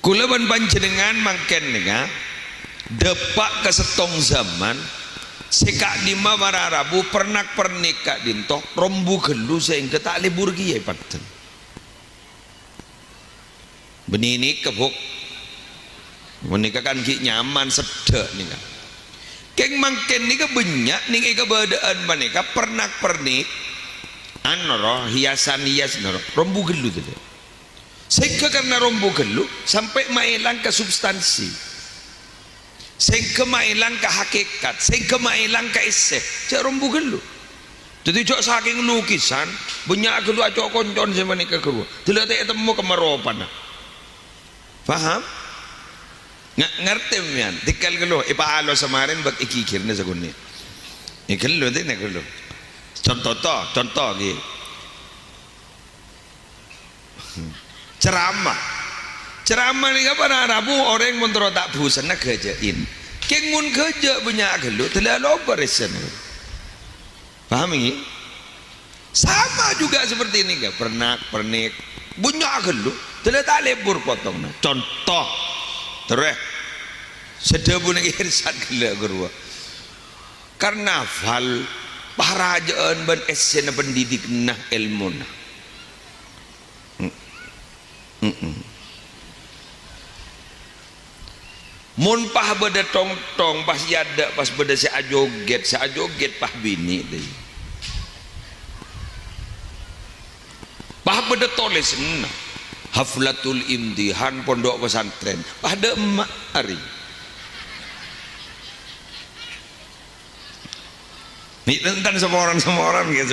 kula ban panjenengan mangken ninga depak ke setong zaman sekak dima mararabu pernak pernik kak dintok rombu gelu sehingga tak libur giye paten benini kebuk menikah kan ki nyaman sedek ninga keng mangken nika banyak ning keberadaan maneka pernak pernik anoro hiasan noro rombu gelu tu sehingga karena rombu gelu sampai mailang ke substansi, sehingga mailang ke hakikat, sehingga mailang ke isek cak rombu gelu. Jadi cak saking lukisan banyak gelu acok koncon sama nikah gelu tidak temu kemeropan paham? Nggak ngerti mian tikal gelu ipa alo semarin bak ikikirnya seguni ikelu tu nak gelu contoh gitu ceramah ni apa Rabu orang mun tak busan nak kerjain keng mun kerja banyak gelu telah lobar esen paham ini sama juga seperti ini ke pernak pernik banyak gelu telah tak lebur potong contoh terus sedebu ni irsan gelu gerua karnaval parajaan ban esen pendidik nah ilmu nah mun pah beda tong pas yada pas beda si ajoget pah bini deh pah beda toles haflatul imtihan pondok pesantren pah de emak hari ni tentang semua orang ya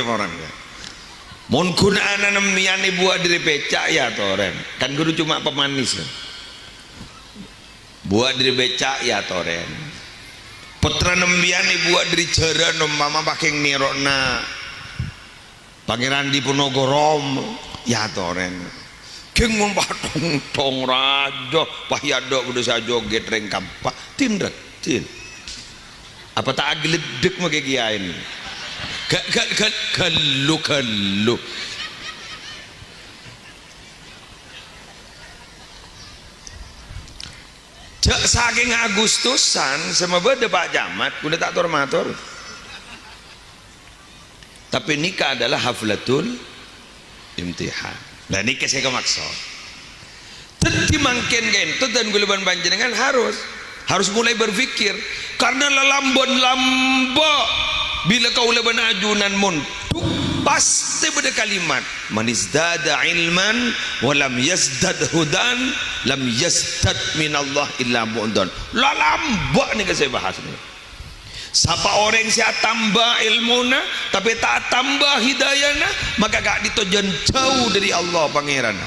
mun kun ana nemian buat diri becak ya toren kan guru cuma pemanis kan? Buat diri becak ya toren putra nemian buat diri jaran mama pakai nirokna Pangeran Diponegoro ya toren kengun patong tong raja pahyado udah saya joget rengkam pak tindak apa tak agledek make kiai ini gelu cek saking Agustusan sama beda Pak Jamat udah tak tormator tapi nikah adalah haflatul imtihan nah nikah saya kemaksa tadi mangken itu dan guluban panjenengan harus mulai berpikir karena lambo bila kau leban ajunan muntuk pasti pada kalimat man izdada ilman walam yazdad hudan lam yazdad minallah illa bu'dan lambo ni saya bahas ni siapa orang yang tambah ilmuna tapi tak tambah hidayahna maka gak ditojan jauh dari Allah pangeran